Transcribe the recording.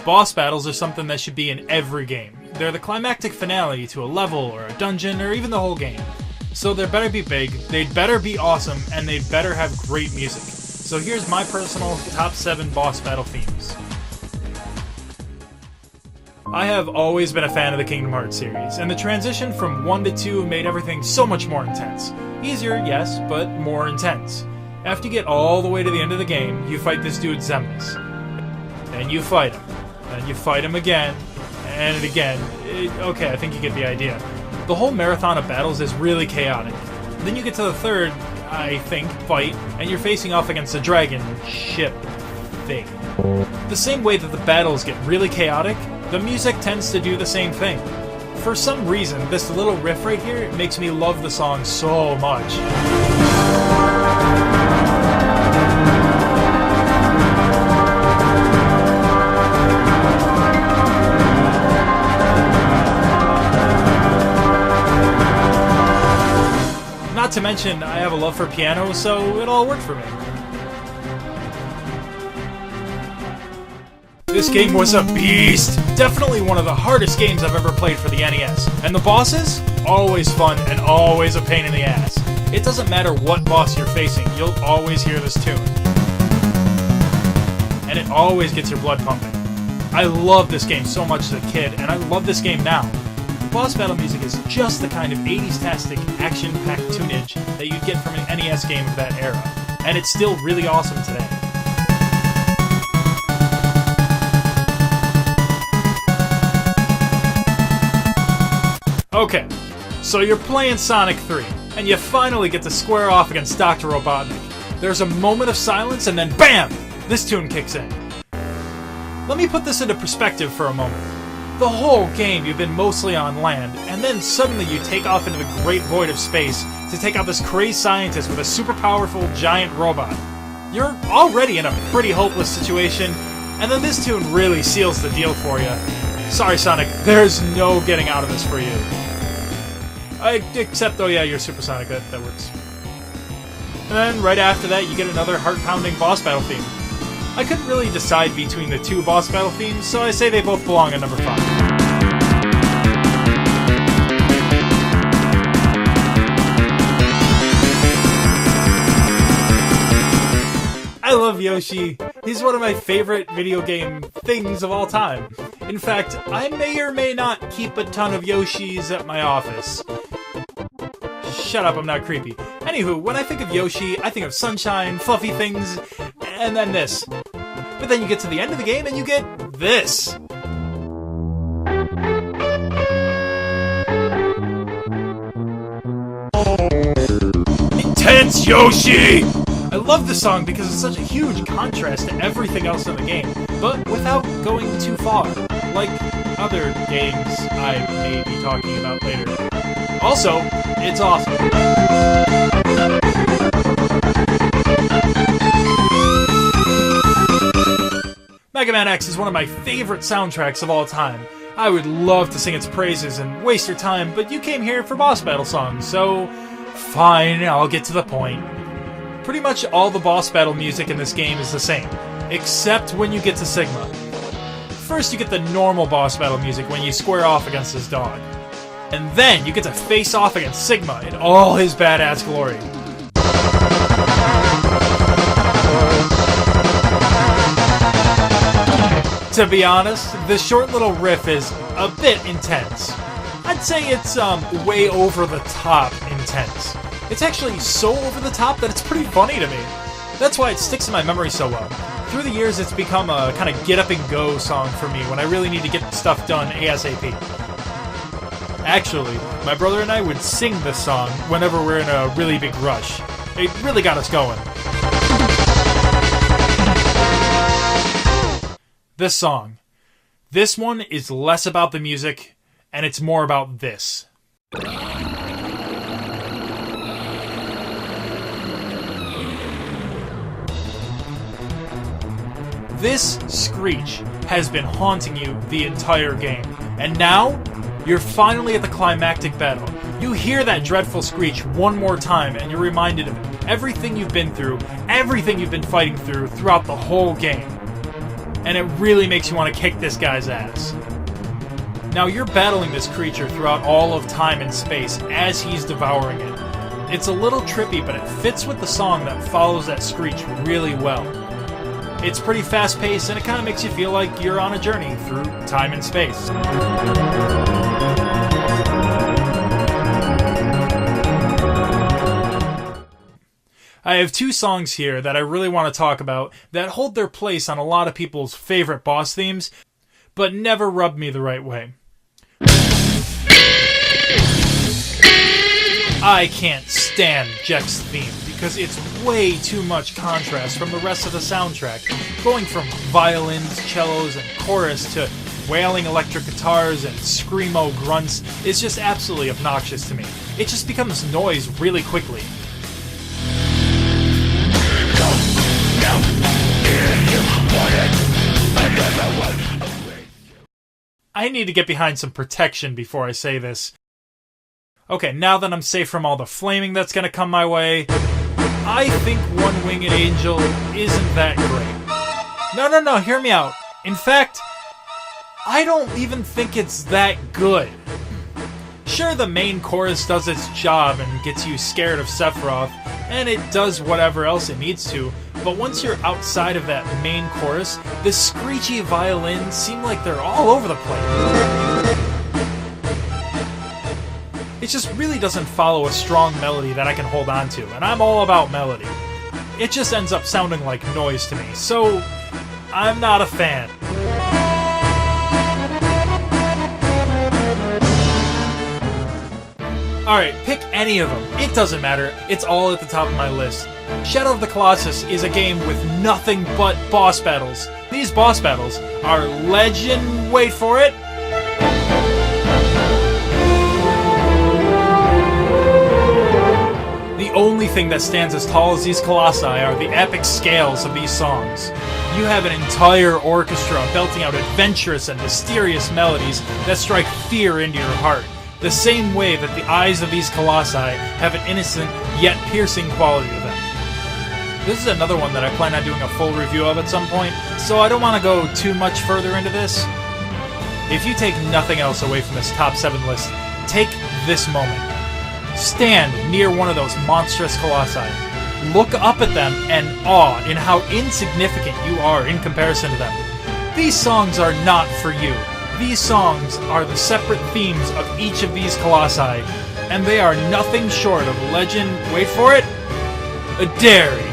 Boss battles are something that should be in every game. They're the climactic finale to a level, or a dungeon, or even the whole game. So they better be big, they'd better be awesome, and they'd better have great music. So here's my personal top 7 boss battle themes. I have always been a fan of the Kingdom Hearts series, and the transition from 1 to 2 made everything so much more intense. Easier, yes, but more intense. After you get all the way to the end of the game, you fight this dude Zemnis. And you fight him. And you fight him again, and again. Okay, I think you get the idea. The whole marathon of battles is really chaotic. Then you get to the third, I think, fight, and you're facing off against a dragon ship thing. The same way that the battles get really chaotic, the music tends to do the same thing. For some reason, this little riff right here makes me love the song so much. Not to mention, I have a love for piano, so it all worked for me. This game was a beast! Definitely one of the hardest games I've ever played for the NES. And the bosses? Always fun and always a pain in the ass. It doesn't matter what boss you're facing, you'll always hear this tune. And it always gets your blood pumping. I loved this game so much as a kid, and I love this game now. Boss battle music is just the kind of 80s-tastic, action-packed tunage that you'd get from an NES game of that era. And it's still really awesome today. Okay, so you're playing Sonic 3, and you finally get to square off against Dr. Robotnik. There's a moment of silence, and then BAM! This tune kicks in. Let me put this into perspective for a moment. The whole game you've been mostly on land, and then suddenly you take off into the great void of space to take out this crazed scientist with a super powerful giant robot. You're already in a pretty hopeless situation, and then this tune really seals the deal for you. Sorry, Sonic, there's no getting out of this for you. Except, oh yeah, you're Supersonic, that works. And then, right after that, you get another heart-pounding boss battle theme. I couldn't really decide between the two boss battle themes, so I say they both belong at number 5. I love Yoshi. He's one of my favorite video game things of all time. In fact, I may or may not keep a ton of Yoshis at my office. Shut up, I'm not creepy. Anywho, when I think of Yoshi, I think of sunshine, fluffy things, and then this. But then you get to the end of the game and you get this. Intense Yoshi! I love this song because it's such a huge contrast to everything else in the game, but without going too far, like other games I may be talking about later. Also, it's awesome. Megaman X is one of my favorite soundtracks of all time. I would love to sing its praises and waste your time, but you came here for boss battle songs, so fine, I'll get to the point. Pretty much all the boss battle music in this game is the same, except when you get to Sigma. First you get the normal boss battle music when you square off against his dog. And then you get to face off against Sigma in all his badass glory. To be honest, this short little riff is a bit intense. I'd say it's way over the top intense. It's actually so over the top that it's pretty funny to me. That's why it sticks in my memory so well. Through the years, it's become a kind of get up and go song for me when I really need to get stuff done ASAP. Actually, my brother and I would sing this song whenever we're in a really big rush. It really got us going. This song. This one is less about the music, and it's more about this. This screech has been haunting you the entire game, and now you're finally at the climactic battle. You hear that dreadful screech one more time, and you're reminded of everything you've been through, everything you've been fighting through throughout the whole game. and it really makes you want to kick this guy's ass. Now you're battling this creature throughout all of time and space as he's devouring it. It's a little trippy, but it fits with the song that follows that screech really well. It's pretty fast-paced, and it kind of makes you feel like you're on a journey through time and space. I have two songs here that I really want to talk about that hold their place on a lot of people's favorite boss themes, but never rubbed me the right way. I can't stand Jek's theme because it's way too much contrast from the rest of the soundtrack, going from violins, cellos, and chorus to wailing electric guitars and screamo grunts is just absolutely obnoxious to me. It just becomes noise really quickly. I need to get behind some protection before I say this. Okay, now that I'm safe from all the flaming that's gonna come my way, I think One Winged Angel isn't that great. No, hear me out. In fact, I don't even think it's that good. Sure, the main chorus does its job and gets you scared of Sephiroth, and it does whatever else it needs to, but once you're outside of that main chorus, the screechy violins seem like they're all over the place. It just really doesn't follow a strong melody that I can hold on to, and I'm all about melody. It just ends up sounding like noise to me, so I'm not a fan. Alright, pick any of them. It doesn't matter. It's all at the top of my list. Shadow of the Colossus is a game with nothing but boss battles. These boss battles are legend... wait for it! The only thing that stands as tall as these colossi are the epic scales of these songs. You have an entire orchestra belting out adventurous and mysterious melodies that strike fear into your heart, the same way that the eyes of these colossi have an innocent yet piercing quality to them. This is another one that I plan on doing a full review of at some point, so I don't want to go too much further into this. If you take nothing else away from this top 7 list, take this moment. Stand near one of those monstrous colossi. Look up at them and awe in how insignificant you are in comparison to them. These songs are not for you. These songs are the separate themes of each of these colossi, and they are nothing short of legend, wait for it, a dairy.